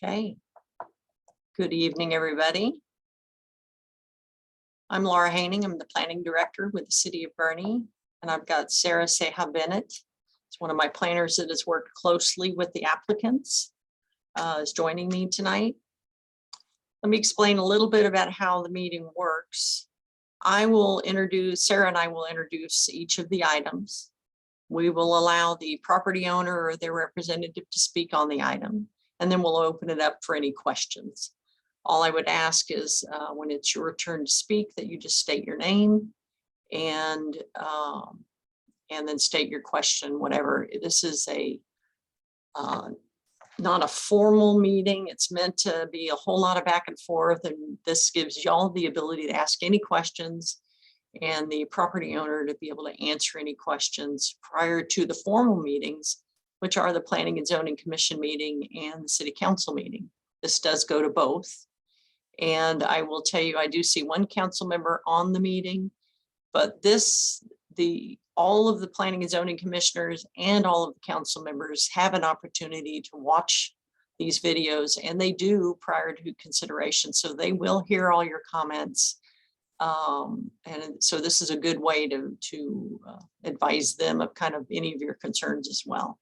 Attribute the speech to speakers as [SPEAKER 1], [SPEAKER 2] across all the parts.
[SPEAKER 1] Okay. Good evening, everybody. I'm Laura Haining. I'm the planning director with the city of Boerne, and I've got Sarah Seha Bennett. It's one of my planners that has worked closely with the applicants, is joining me tonight. Let me explain a little bit about how the meeting works. Sarah and I will introduce each of the items. We will allow the property owner or their representative to speak on the item, and then we'll open it up for any questions. All I would ask is when it's your turn to speak that you just state your name and then state your question, whatever. This is not a formal meeting. It's meant to be a whole lot of back and forth, and this gives y'all the ability to ask any questions and the property owner to be able to answer any questions prior to the formal meetings, which are the Planning and Zoning Commission meeting and the City Council meeting. This does go to both. And I will tell you, I do see one council member on the meeting, but all of the Planning and Zoning Commissioners and all of the council members have an opportunity to watch these videos, and they do prior to consideration. So they will hear all your comments. And so this is a good way to advise them of kind of any of your concerns as well.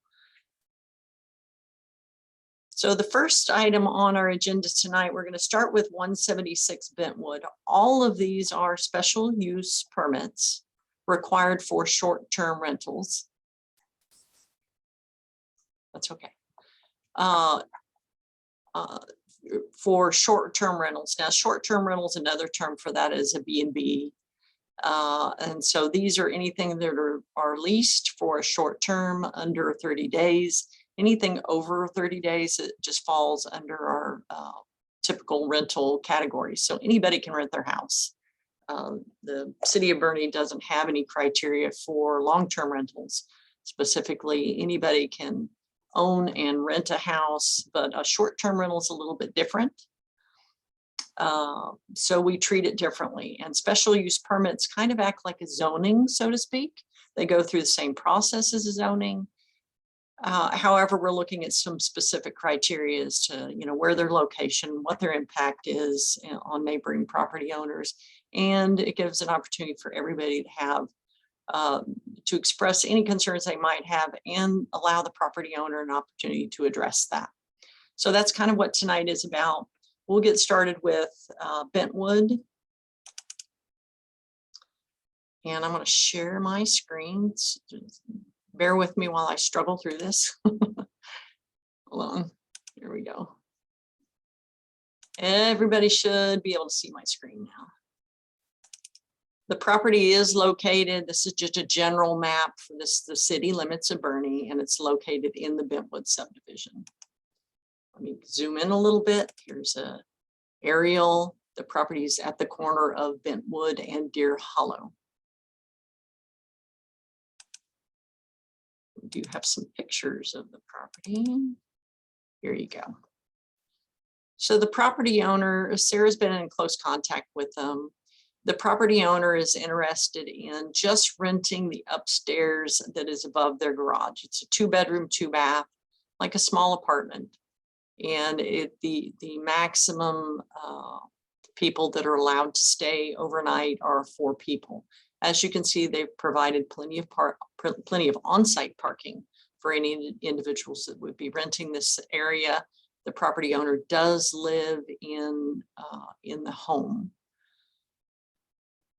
[SPEAKER 1] So the first item on our agenda tonight, we're going to start with 176 Bentwood. All of these are special use permits required for short-term rentals. That's okay. For short-term rentals. Now, short-term rentals, another term for that is a B.O.N.D. And so these are anything that are leased for a short term under 30 days. Anything over 30 days, it just falls under our typical rental category. So anybody can rent their house. The city of Boerne doesn't have any criteria for long-term rentals. Specifically, anybody can own and rent a house, but a short-term rental is a little bit different. So we treat it differently, and special use permits kind of act like a zoning, so to speak. They go through the same process as a zoning. However, we're looking at some specific criteria as to, where their location, what their impact is on neighboring property owners. And it gives an opportunity for everybody to have, to express any concerns they might have and allow the property owner an opportunity to address that. So that's kind of what tonight is about. We'll get started with Bentwood. And I'm going to share my screen. Bear with me while I struggle through this. Hold on. Here we go. Everybody should be able to see my screen now. The property is located, this is just a general map for the city limits of Boerne, and it's located in the Bentwood subdivision. Let me zoom in a little bit. Here's a aerial. The property is at the corner of Bentwood and Deer Hollow. We do have some pictures of the property. Here you go. So the property owner, Sarah's been in close contact with them. The property owner is interested in just renting the upstairs that is above their garage. It's a 2-bedroom, 2-bath, like a small apartment. And the maximum people that are allowed to stay overnight are 4 people. As you can see, they've provided plenty of on-site parking for any individuals that would be renting this area. The property owner does live in the home.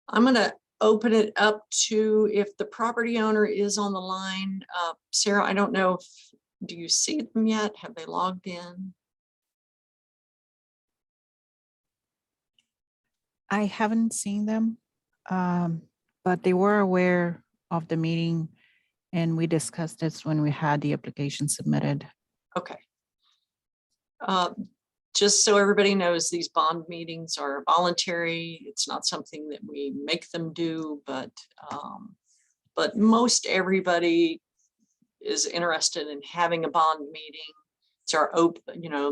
[SPEAKER 1] I'm going to open it up to if the property owner is on the line. Sarah, I don't know do you see them yet? Have they logged in?
[SPEAKER 2] I haven't seen them, but they were aware of the meeting, and we discussed this when we had the application submitted.
[SPEAKER 1] Okay. Just so everybody knows, these bond meetings are voluntary. It's not something that we make them do, but most everybody is interested in having a bond meeting. It's our open,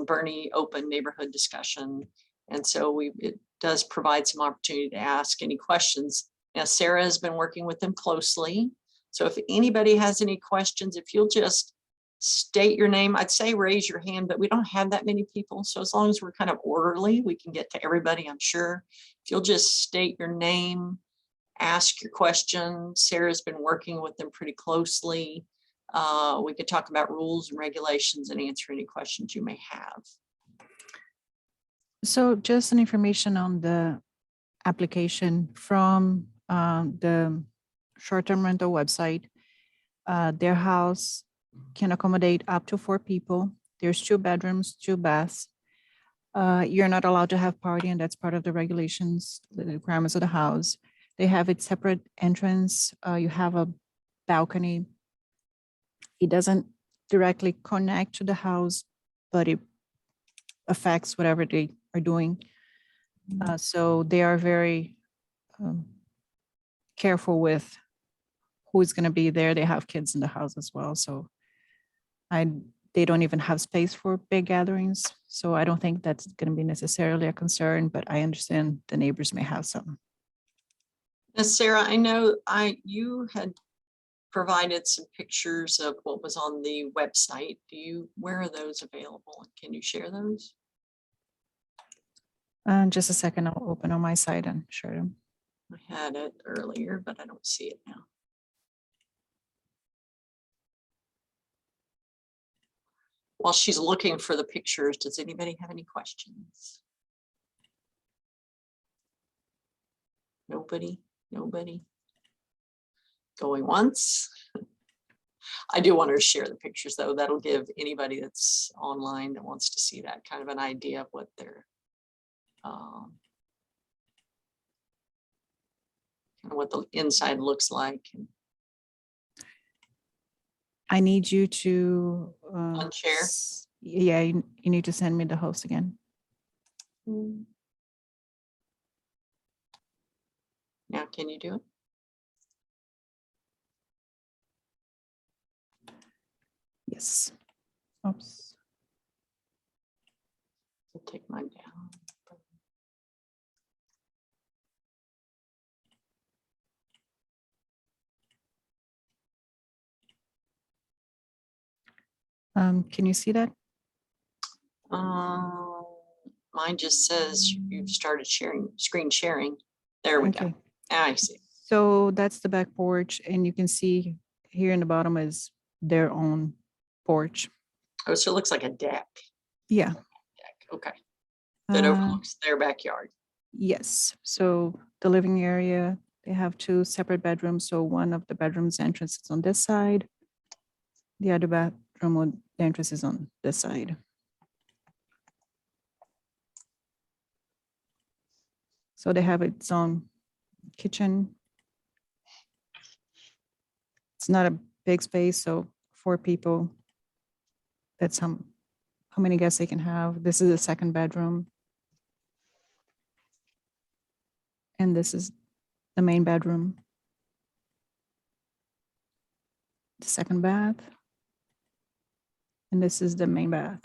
[SPEAKER 1] Boerne open neighborhood discussion. And so it does provide some opportunity to ask any questions. Now, Sarah has been working with them closely. So if anybody has any questions, if you'll just state your name. I'd say raise your hand, but we don't have that many people. So as long as we're kind of orderly, we can get to everybody, I'm sure. If you'll just state your name, ask your question. Sarah's been working with them pretty closely. We could talk about rules and regulations and answer any questions you may have.
[SPEAKER 2] So just an information on the application from the short-term rental website. Their house can accommodate up to 4 people. There's 2 bedrooms, 2 baths. You're not allowed to have party, and that's part of the regulations, the requirements of the house. They have a separate entrance. You have a balcony. It doesn't directly connect to the house, but it affects whatever they are doing. So they are very careful with who's going to be there. They have kids in the house as well. So they don't even have space for big gatherings. So I don't think that's going to be necessarily a concern, but I understand the neighbors may have some.
[SPEAKER 1] Now, Sarah, I know you had provided some pictures of what was on the website. Where are those available? Can you share those?
[SPEAKER 2] Just a second, I'll open on my side and share them.
[SPEAKER 1] I had it earlier, but I don't see it now. While she's looking for the pictures, does anybody have any questions? Nobody? Going once. I do want to share the pictures though. That'll give anybody that's online that wants to see that kind of an idea of what they're kind of what the inside looks like.
[SPEAKER 2] I need you to
[SPEAKER 1] Unshare.
[SPEAKER 2] Yeah, you need to send me the host again.
[SPEAKER 1] Now, can you do it?
[SPEAKER 2] Yes. Oops.
[SPEAKER 1] I'll take mine down.
[SPEAKER 2] Can you see that?
[SPEAKER 1] Mine just says you've started screen sharing. There we go. I see.
[SPEAKER 2] So that's the back porch, and you can see here in the bottom is their own porch.
[SPEAKER 1] Oh, so it looks like a deck.
[SPEAKER 2] Yeah.
[SPEAKER 1] Okay. That overlooks their backyard.
[SPEAKER 2] Yes. So the living area, they have 2 separate bedrooms. So one of the bedrooms entrance is on this side. The other bedroom, the entrance is on this side. So they have its own kitchen. It's not a big space, so 4 people, that's how many guests they can have. This is the 2nd bedroom. And this is the main bedroom. The 2nd bath. And this is the main bath.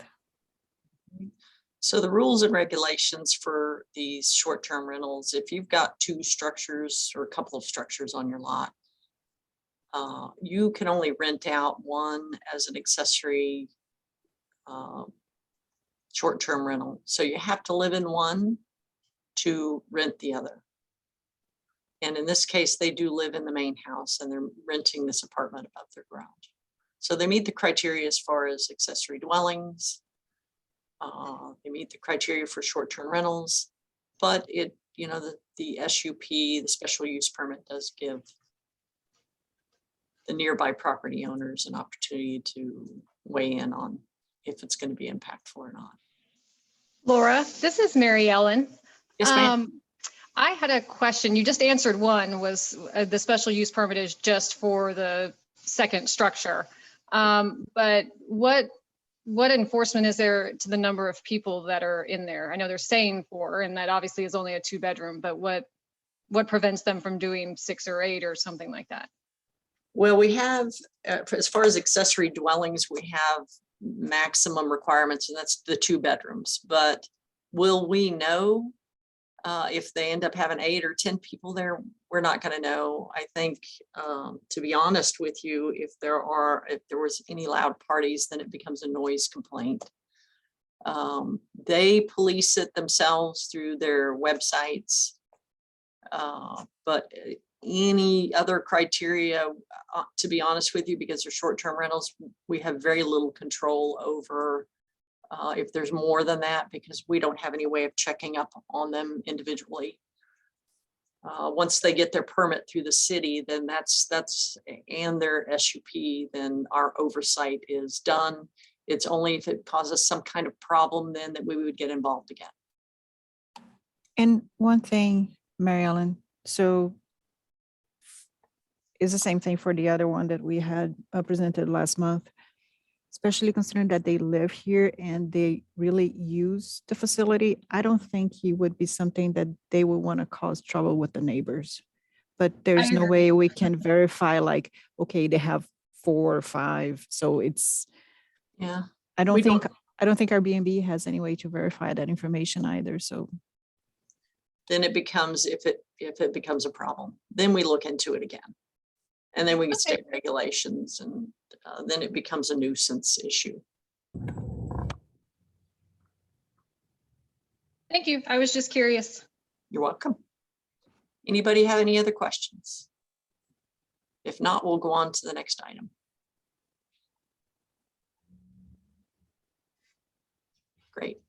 [SPEAKER 1] So the rules and regulations for these short-term rentals, if you've got 2 structures or a couple of structures on your lot, you can only rent out one as an accessory short-term rental. So you have to live in one to rent the other. And in this case, they do live in the main house and they're renting this apartment above their garage. So they meet the criteria as far as accessory dwellings. They meet the criteria for short-term rentals, but the SUP, the special use permit, does give the nearby property owners an opportunity to weigh in on if it's going to be impactful or not.
[SPEAKER 3] Laura, this is Mary Ellen.
[SPEAKER 1] Yes, ma'am.
[SPEAKER 3] I had a question. You just answered one, was the special use permit is just for the 2nd structure. But what enforcement is there to the number of people that are in there? I know they're saying 4, and that obviously is only a 2-bedroom, but what prevents them from doing 6 or 8 or something like that?
[SPEAKER 1] Well, we have, as far as accessory dwellings, we have maximum requirements, and that's the 2 bedrooms. But will we know If they end up having 8 or 10 people there, we're not going to know. I think, to be honest with you, if there was any loud parties, then it becomes a noise complaint. They police it themselves through their websites. But any other criteria, to be honest with you, because they're short-term rentals, we have very little control over if there's more than that, because we don't have any way of checking up on them individually. Once they get their permit through the city, then that's and their SUP, then our oversight is done. It's only if it causes some kind of problem then that we would get involved again.
[SPEAKER 2] And one thing, Mary Ellen, so is the same thing for the other one that we had presented last month, especially considering that they live here and they really use the facility. I don't think it would be something that they would want to cause trouble with the neighbors. But there's no way we can verify like, okay, they have 4 or 5. So it's,
[SPEAKER 1] Yeah.
[SPEAKER 2] I don't think Airbnb has any way to verify that information either. So
[SPEAKER 1] Then it becomes, if it becomes a problem, then we look into it again. And then we get state regulations, and then it becomes a nuisance issue.
[SPEAKER 3] Thank you. I was just curious.
[SPEAKER 1] You're welcome. Anybody have any other questions? If not, we'll go on to the next item. Great.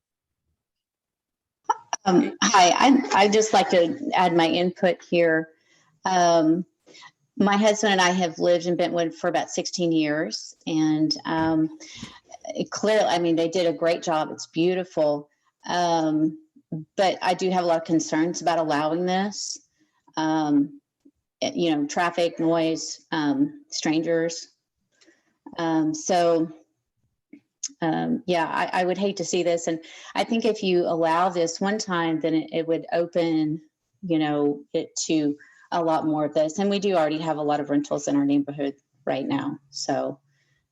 [SPEAKER 4] Hi, I'd just like to add my input here. My husband and I have lived in Bentwood for about 16 years, and clearly, I mean, they did a great job. It's beautiful. But I do have a lot of concerns about allowing this. You know, traffic, noise, strangers. Yeah, I would hate to see this. And I think if you allow this one time, then it would open, you know, it to a lot more of this. And we do already have a lot of rentals in our neighborhood right now. So,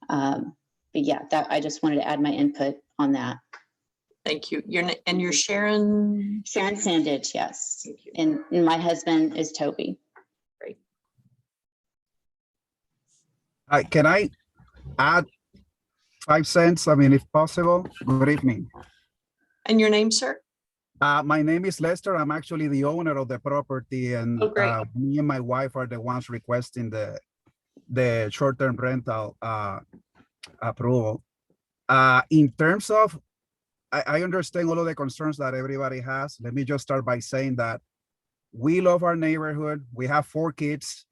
[SPEAKER 4] but yeah, I just wanted to add my input on that.
[SPEAKER 1] Thank you. You're Sharon?
[SPEAKER 4] Sharon Sandage, yes.
[SPEAKER 1] Thank you.
[SPEAKER 4] And my husband is Toby.
[SPEAKER 1] Great.
[SPEAKER 5] Can I add 5 cents? I mean, if possible. Good evening.
[SPEAKER 1] And your name, sir?
[SPEAKER 5] My name is Lester. I'm actually the owner of the property, and
[SPEAKER 1] Oh, great.
[SPEAKER 5] me and my wife are the ones requesting the short-term rental approval. In terms of, I understand all of the concerns that everybody has. Let me just start by saying that we love our neighborhood. We have 4 kids.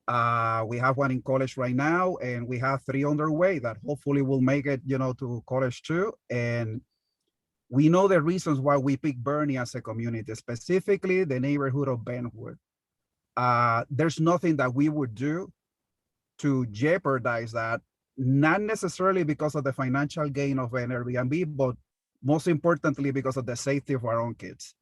[SPEAKER 5] We have 1 in college right now, and we have 3 on their way that hopefully will make it, you know, to college too. And we know the reasons why we picked Boerne as a community, specifically the neighborhood of Bentwood. There's nothing that we would do to jeopardize that, not necessarily because of the financial gain of an Airbnb, but most importantly, because of the safety of our own kids.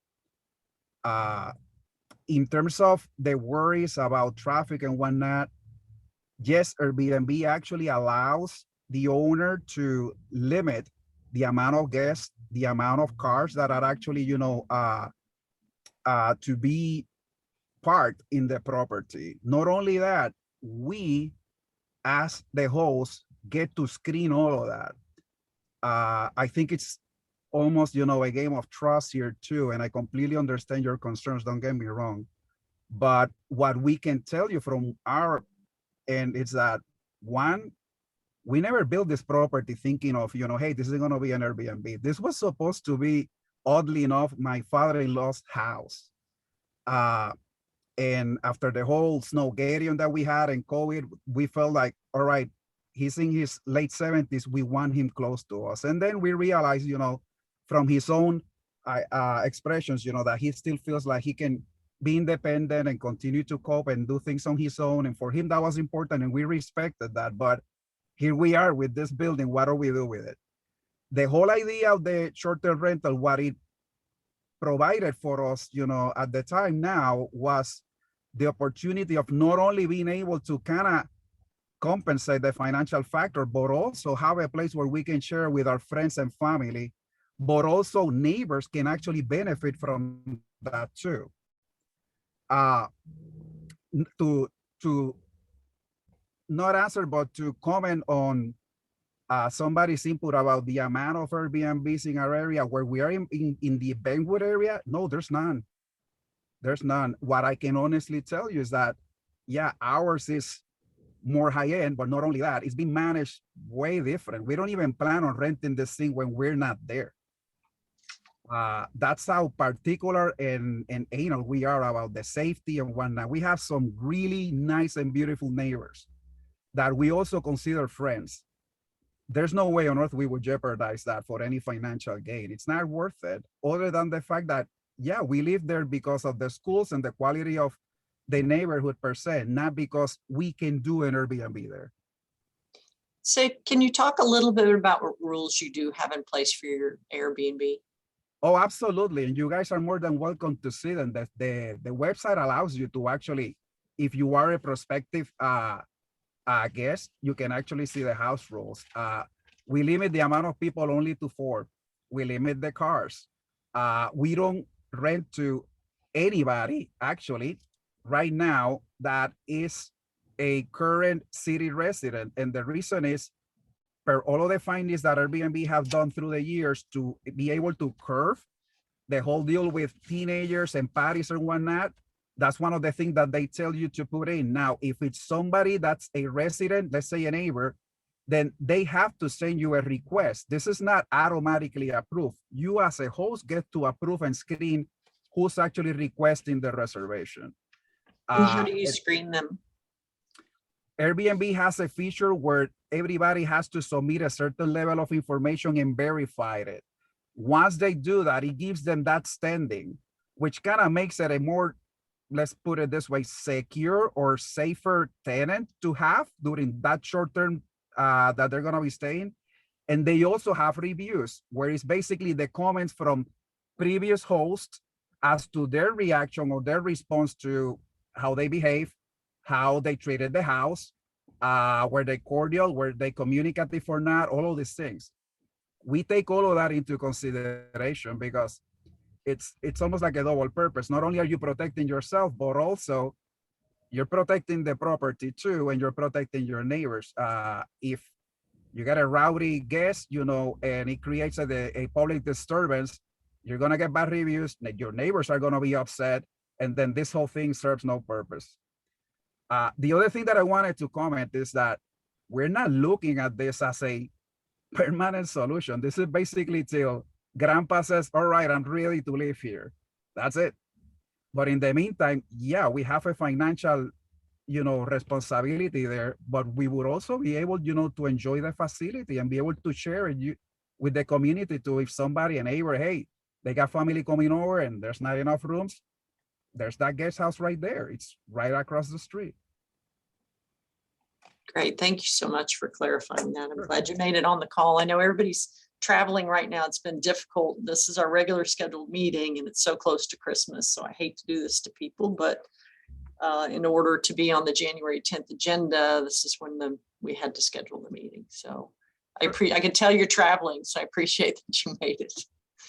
[SPEAKER 5] In terms of the worries about traffic and whatnot, yes, Airbnb actually allows the owner to limit the amount of guests, the amount of cars that are actually, you know, to be parked in the property. Not only that, we, as the host, get to screen all of that. I think it's almost, you know, a game of trust here too, and I completely understand your concerns, don't get me wrong. But what we can tell you from our end is that, 1, we never built this property thinking of, you know, hey, this is going to be an Airbnb. This was supposed to be, oddly enough, my father-in-law's house. And after the whole snowgatorium that we had and COVID, we felt like, all right, he's in his late 70s. We want him close to us. And then we realized, you know, from his own expressions, you know, that he still feels like he can be independent and continue to cope and do things on his own. And for him, that was important. And we respected that. But here we are with this building. What do we do with it? The whole idea of the short-term rental, what it provided for us, you know, at the time now, was the opportunity of not only being able to kind of compensate the financial factor, but also have a place where we can share with our friends and family, but also neighbors can actually benefit from that too. To not answer, but to comment on somebody's input about the amount of Airbnbs in our area where we are in the Bentwood area. No, there's none. There's none. What I can honestly tell you is that, yeah, ours is more high end, but not only that, it's being managed way different. We don't even plan on renting this thing when we're not there. That's how particular and anal we are about the safety and whatnot. We have some really nice and beautiful neighbors that we also consider friends. There's no way on earth we would jeopardize that for any financial gain. It's not worth it, other than the fact that, yeah, we live there because of the schools and the quality of the neighborhood per se, not because we can do an Airbnb there.
[SPEAKER 1] So can you talk a little bit about what rules you do have in place for your Airbnb?
[SPEAKER 5] Oh, absolutely. And you guys are more than welcome to see them. The website allows you to actually, if you are a prospective guest, you can actually see the house rules. We limit the amount of people only to 4. We limit the cars. We don't rent to anybody actually right now that is a current city resident. And the reason is, per all of the findings that Airbnb have done through the years to be able to curve the whole deal with teenagers and parties and whatnot, that's one of the things that they tell you to put in. Now, if it's somebody that's a resident, let's say a neighbor, then they have to send you a request. This is not automatically approved. You as a host get to approve and screen who's actually requesting the reservation.
[SPEAKER 1] And how do you screen them?
[SPEAKER 5] Airbnb has a feature where everybody has to submit a certain level of information and verify it. Once they do that, it gives them that standing, which kind of makes it a more, let's put it this way, secure or safer tenant to have during that short term that they're going to be staying. And they also have reviews, where it's basically the comments from previous hosts as to their reaction or their response to how they behave, how they treated the house, were they cordial, were they communicative or not, all of these things. We take all of that into consideration because it's almost like a double purpose. Not only are you protecting yourself, but also you're protecting the property too, and you're protecting your neighbors. If you get a rowdy guest, you know, and it creates a public disturbance, you're gonna get bad reviews, your neighbors are gonna be upset, and then this whole thing serves no purpose. The other thing that I wanted to comment is that we're not looking at this as a permanent solution. This is basically till grandpa says, all right, I'm ready to live here. That's it. But in the meantime, yeah, we have a financial, you know, responsibility there, but we would also be able, you know, to enjoy the facility and be able to share it with the community too. If somebody, a neighbor, hey, they got family coming over and there's not enough rooms, there's that guest house right there. It's right across the street.
[SPEAKER 1] Great. Thank you so much for clarifying that. I'm glad you made it on the call. I know everybody's traveling right now. It's been difficult. This is our regular scheduled meeting and it's so close to Christmas. So I hate to do this to people, but in order to be on the January 10th agenda, this is when we had to schedule the meeting. So I can tell you're traveling, so I appreciate that you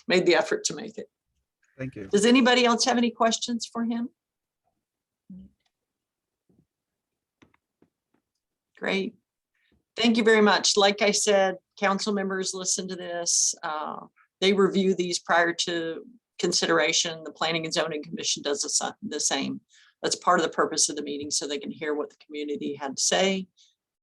[SPEAKER 1] made the effort to make it.
[SPEAKER 5] Thank you.
[SPEAKER 1] Does anybody else have any questions for him? Great. Thank you very much. Like I said, council members listen to this. They review these prior to consideration. The Planning and Zoning Commission does the same. That's part of the purpose of the meeting, so they can hear what the community had to say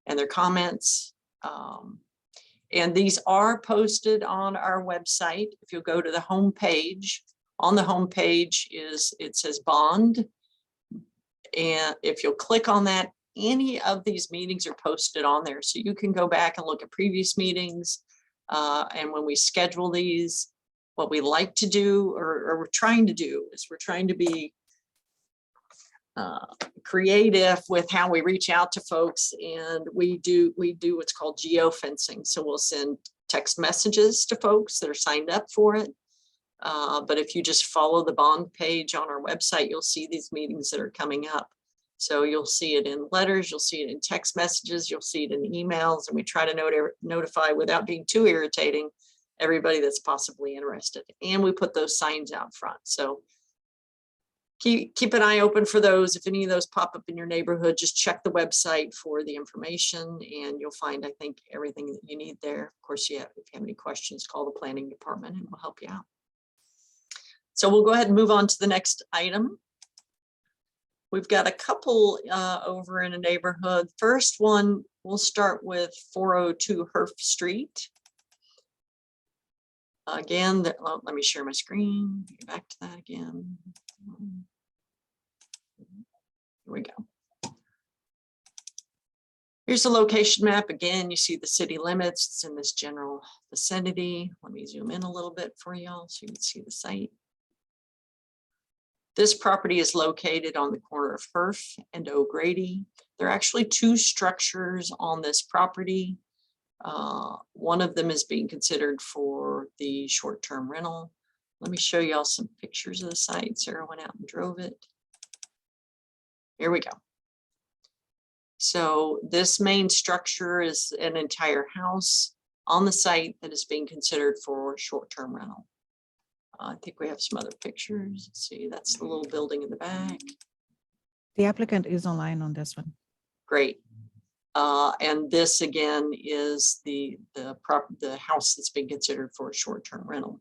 [SPEAKER 1] and their comments. And these are posted on our website. If you'll go to the home page, on the home page it says B.O.N.D. And if you'll click on that, any of these meetings are posted on there. So you can go back and look at previous meetings. And when we schedule these, what we like to do, or we're trying to do, is we're trying to be creative with how we reach out to folks. And we do what's called geofencing. So we'll send text messages to folks that are signed up for it. But if you just follow the B.O.N.D page on our website, you'll see these meetings that are coming up. So you'll see it in letters, you'll see it in text messages, you'll see it in emails, and we try to notify without being too irritating everybody that's possibly interested. And we put those signs out front. So keep an eye open for those. If any of those pop up in your neighborhood, just check the website for the information and you'll find, I think, everything that you need there. Of course, if you have any questions, call the planning department and we'll help you out. So we'll go ahead and move on to the next item. We've got a couple over in a neighborhood. First one, we'll start with 402 Herff Street. Again, let me share my screen. Get back to that again. Here we go. Here's the location map. Again, you see the city limits. It's in this general vicinity. Let me zoom in a little bit for y'all so you can see the site. This property is located on the corner of Herff and O'Grady. There are actually two structures on this property. One of them is being considered for the short-term rental. Let me show y'all some pictures of the site. Sarah went out and drove it. Here we go. So this main structure is an entire house on the site that is being considered for short-term rental. I think we have some other pictures. Let's see, that's the little building in the back.
[SPEAKER 2] The applicant is online on this one.
[SPEAKER 1] Great. And this again is the house that's being considered for a short-term rental.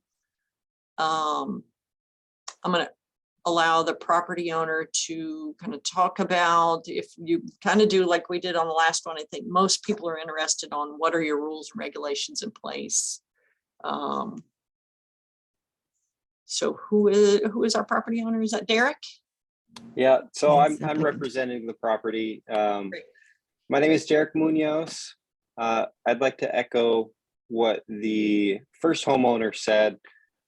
[SPEAKER 1] I'm going to allow the property owner to kind of talk about, if you kind of do like we did on the last one. I think most people are interested on what are your rules and regulations in place. So who is our property owner? Is that Derek?
[SPEAKER 6] Yeah, so
[SPEAKER 2] Yes,
[SPEAKER 6] I'm
[SPEAKER 2] applicant.
[SPEAKER 6] representing the property. My name is Derek Munoz. I'd like to echo what the first homeowner said.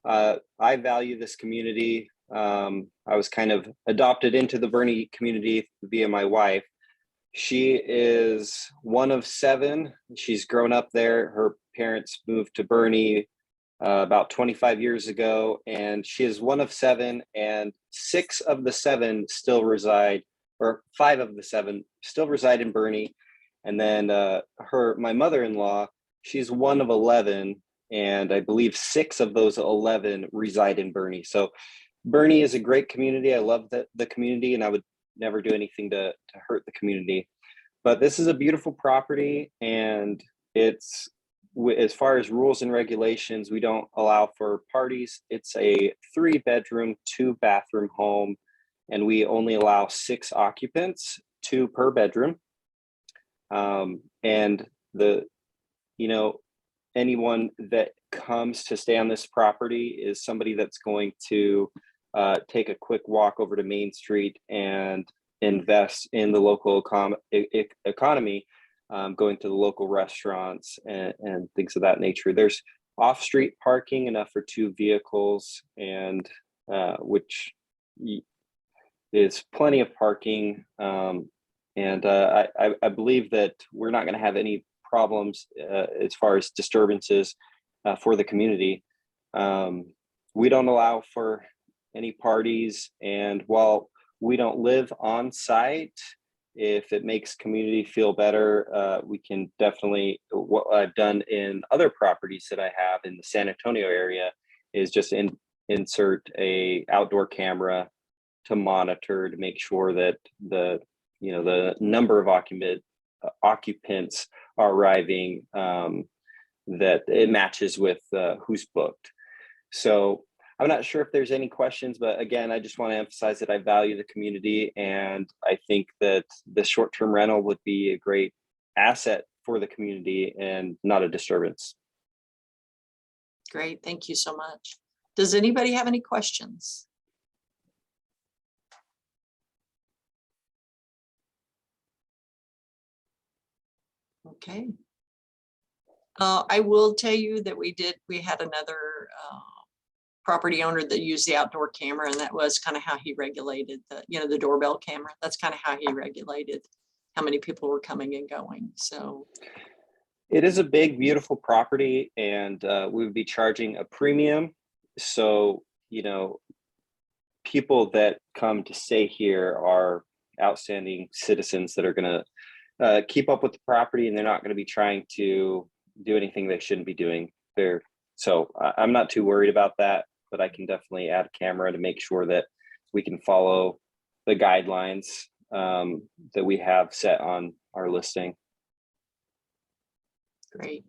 [SPEAKER 6] I value this community. I was kind of adopted into the Boerne community via my wife. She is one of 7. She's grown up there. Her parents moved to Boerne about 25 years ago, and she is one of 7, and 6 of the 7 still reside, or 5 of the 7 still reside in Boerne. And then my mother-in-law, she's one of 11, and I believe 6 of those 11 reside in Boerne. So Boerne is a great community. I love the community, and I would never do anything to hurt the community. But this is a beautiful property, and it's, as far as rules and regulations, we don't allow for parties. It's a 3-bedroom, 2-bathroom home, and we only allow 6 occupants, 2 per bedroom. And anyone that comes to stay on this property is somebody that's going to take a quick walk over to Main Street and invest in the local economy. Going to the local restaurants and things of that nature. There's off-street parking enough for 2 vehicles, and which is plenty of parking. And I believe that we're not going to have any problems as far as disturbances for the community. We don't allow for any parties, and while we don't live on site, if it makes community feel better, we can definitely, what I've done in other properties that I have in the San Antonio area is just insert a outdoor camera to monitor, to make sure that the number of occupants are arriving, that it matches with who's booked. So I'm not sure if there's any questions, but again, I just want to emphasize that I value the community, and I think that the short-term rental would be a great asset for the community and not a disturbance.
[SPEAKER 1] Great, thank you so much. Does anybody have any questions? Okay. I will tell you that we had another property owner that used the outdoor camera, and that was kind of how he regulated the doorbell camera. That's kind of how he regulated how many people were coming and going. So
[SPEAKER 6] it is a big, beautiful property, and we would be charging a premium. So, people that come to stay here are outstanding citizens that are going to keep up with the property, and they're not going to be trying to do anything they shouldn't be doing there. So I'm not too worried about that, but I can definitely add a camera to make sure that we can follow the guidelines that we have set on our listing.
[SPEAKER 1] Great.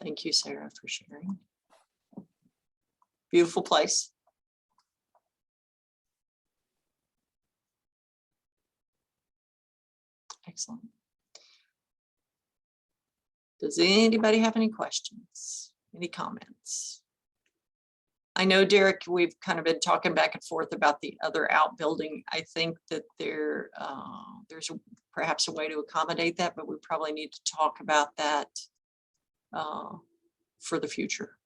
[SPEAKER 1] Thank you, Sarah, for sharing. Beautiful place. Excellent. Does anybody have any questions? Any comments? I know, Derek, we've kind of been talking back and forth about the other outbuilding. I think that there's perhaps a way to accommodate that, but we probably need to talk about that for the future.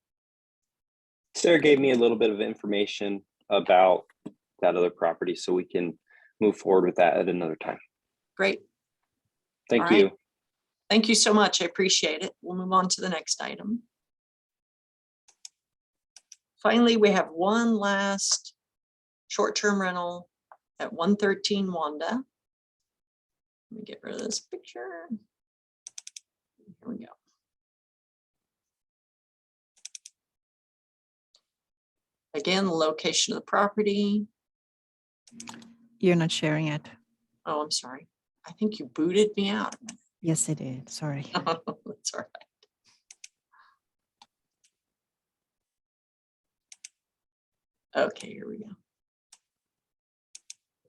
[SPEAKER 6] Sarah gave me a little bit of information about that other property, so we can move forward with that at another time.
[SPEAKER 1] Great.
[SPEAKER 6] Thank
[SPEAKER 1] All right.
[SPEAKER 6] you.
[SPEAKER 1] Thank you so much. I appreciate it. We'll move on to the next item. Finally, we have one last short-term rental at 113 Wanda. Let me get rid of this picture. Here we go. Again, the location of the property.
[SPEAKER 2] You're not sharing it.
[SPEAKER 1] Oh, I'm sorry. I think you booted me out.
[SPEAKER 2] Yes, I did. Sorry.
[SPEAKER 1] That's all right. Okay, here we go.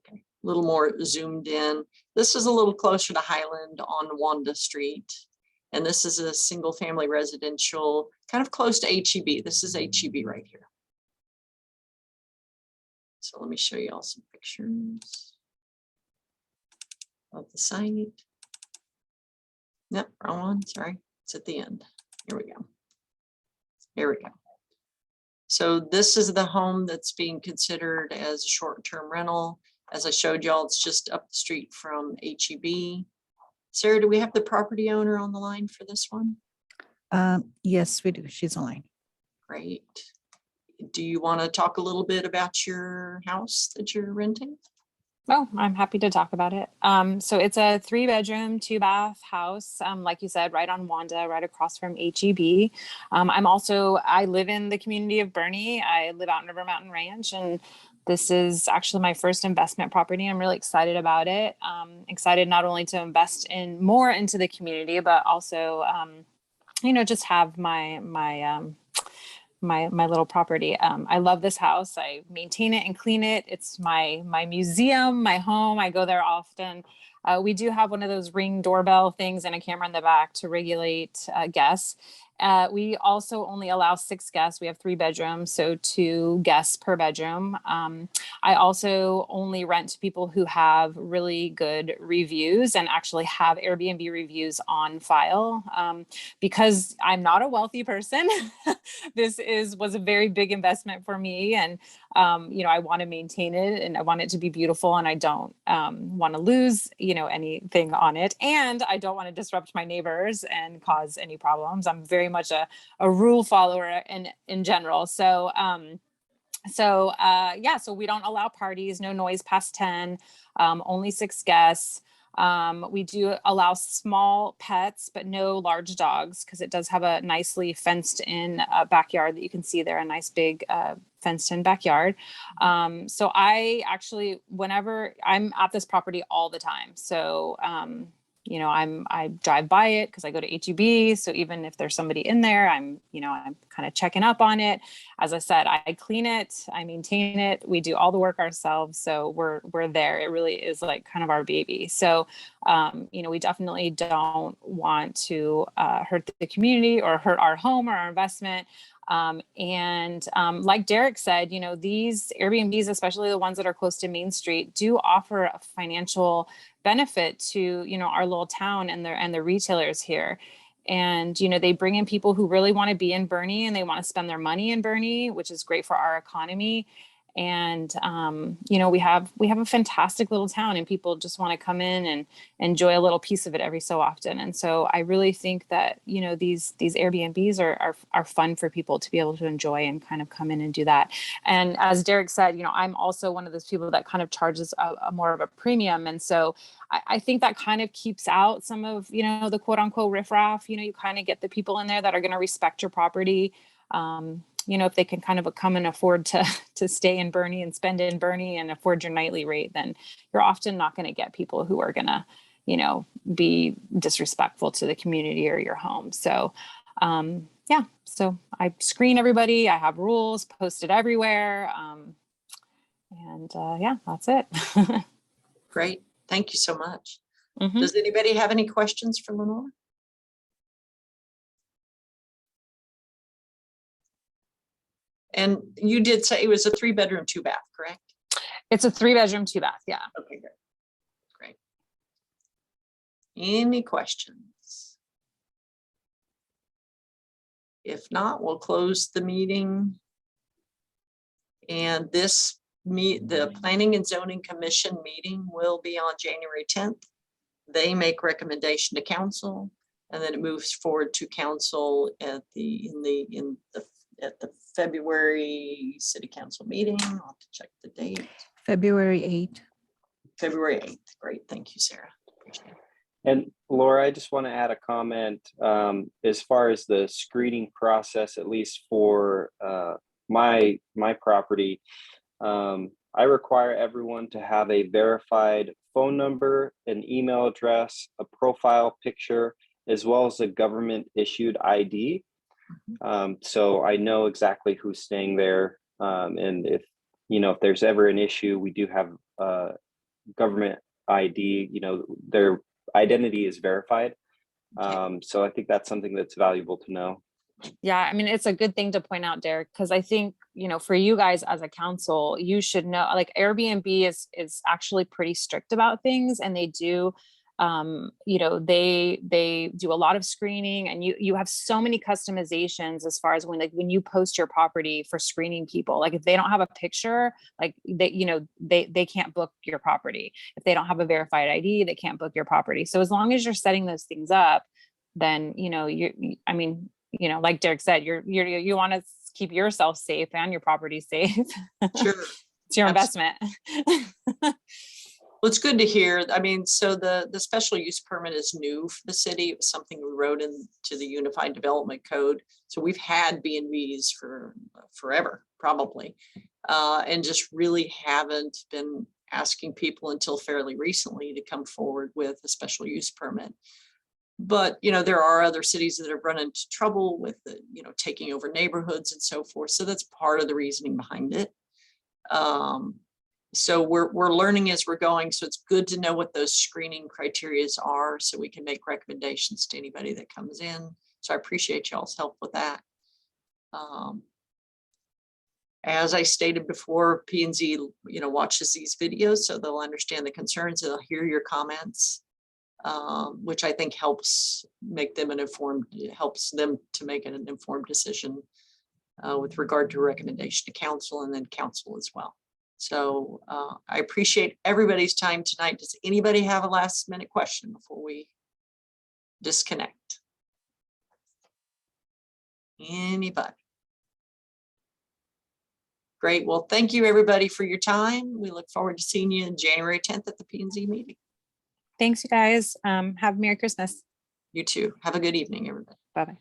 [SPEAKER 1] Okay, a little more zoomed in. This is a little closer to Highland on Wanda Street. And this is a single family residential, kind of close to HEB. This is HEB right here. So let me show you all some pictures of the site. Nope, wrong one, sorry. It's at the end. Here we go. Here we go. So this is the home that's being considered as a short-term rental. As I showed y'all, it's just up the street from HEB. Sarah, do we have the property owner on the line for this one?
[SPEAKER 2] Yes, we do. She's online.
[SPEAKER 1] Great. Do you want to talk a little bit about your house that you're renting?
[SPEAKER 7] Oh, I'm happy to talk about it. So it's a 3-bedroom, 2-bath house, like you said, right on Wanda, right across from HEB. I live in the community of Boerne. I live out in River Mountain Ranch, and this is actually my first investment property. I'm really excited about it. Excited not only to invest in more into the community, but also, just have my little property. I love this house. I maintain it and clean it. It's my museum, my home. I go there often. We do have one of those Ring doorbell things and a camera in the back to regulate guests. We also only allow 6 guests. We have 3 bedrooms, so 2 guests per bedroom. I also only rent to people who have really good reviews and actually have Airbnb reviews on file. Because I'm not a wealthy person, this was a very big investment for me, and I want to maintain it, and I want it to be beautiful, and I don't want to lose anything on it, and I don't want to disrupt my neighbors and cause any problems. I'm very much a rule follower in general. So we don't allow parties, no noise past 10, only 6 guests. We do allow small pets, but no large dogs, because it does have a nicely fenced in backyard that you can see there, a nice big fenced in backyard. So whenever I'm at this property all the time. So, I drive by it because I go to HEB. So even if there's somebody in there, I'm kind of checking up on it. As I said, I clean it, I maintain it. We do all the work ourselves. So we're there. It really is like kind of our baby. So, we definitely don't want to hurt the community or hurt our home or our investment. Like Derek said, these Airbnbs, especially the ones that are close to Main Street, do offer a financial benefit to, our little town and the retailers here. And, they bring in people who really want to be in Boerne and they want to spend their money in Boerne, which is great for our economy. And, we have a fantastic little town, and people just want to come in and enjoy a little piece of it every so often. And so I really think that, these Airbnbs are fun for people to be able to enjoy and kind of come in and do that. And as Derek said, I'm also one of those people that kind of charges a more of a premium. And so I think that kind of keeps out some of, the quote unquote riffraff. You kind of get the people in there that are going to respect your property. you know, if they can kind of come and afford to stay in Boerne and spend in Boerne and afford your nightly rate, then you're often not going to get people who are going to, you know, be disrespectful to the community or your home. So, yeah, so I screen everybody. I have rules posted everywhere. And yeah, that's it.
[SPEAKER 1] Great. Thank you so much.
[SPEAKER 7] Mhm.
[SPEAKER 1] Does anybody have any questions for Lenore? And you did say it was a 3-bedroom, 2-bath, correct?
[SPEAKER 7] It's a 3-bedroom, 2-bath. Yeah.
[SPEAKER 1] Okay, great. Great. Any questions? If not, we'll close the meeting. And the Planning and Zoning Commission meeting will be on January 10th. They make recommendation to council, and then it moves forward to council at the February City Council meeting. I'll have to check the date.
[SPEAKER 2] February 8th.
[SPEAKER 1] February 8th. Great. Thank you, Sarah. Appreciate it.
[SPEAKER 6] And Laura, I just want to add a comment as far as the screening process, at least for my property. I require everyone to have a verified phone number, an email address, a profile picture, as well as a government issued ID. So I know exactly who's staying there. And if there's ever an issue, we do have government ID, their identity is verified. So I think that's something that's valuable to know.
[SPEAKER 7] Yeah, I mean, it's a good thing to point out, Derek, because I think, for you guys as a council, you should know, like Airbnb is actually pretty strict about things, and they do, they do a lot of screening, and you have so many customizations as far as when you post your property for screening people. Like if they don't have a picture, like they can't book your property. If they don't have a verified ID, they can't book your property. So as long as you're setting those things up, then like Derek said, you want to keep yourself safe and your property safe.
[SPEAKER 1] Sure.
[SPEAKER 7] It's your investment.
[SPEAKER 1] Well, it's good to hear. I mean, so the special use permit is new for the city. It was something we wrote into the Unified Development Code. So we've had B&Bs for forever, probably, and just really haven't been asking people until fairly recently to come forward with a special use permit. But, there are other cities that have run into trouble with the, taking over neighborhoods and so forth. So that's part of the reasoning behind it. So we're learning as we're going. So it's good to know what those screening criteria are so we can make recommendations to anybody that comes in. So I appreciate y'all's help with that. As I stated before, P&Z, watches these videos, so they'll understand the concerns, they'll hear your comments. Which I think helps helps them to make an informed decision with regard to recommendation to council and then council as well. So I appreciate everybody's time tonight. Does anybody have a last minute question before we disconnect? Anybody? Great. Well, thank you everybody for your time. We look forward to seeing you on January 10th at the P&Z meeting.
[SPEAKER 7] Thanks, you guys. Have a Merry Christmas.
[SPEAKER 1] You too. Have a good evening, everybody.
[SPEAKER 7] Bye-bye.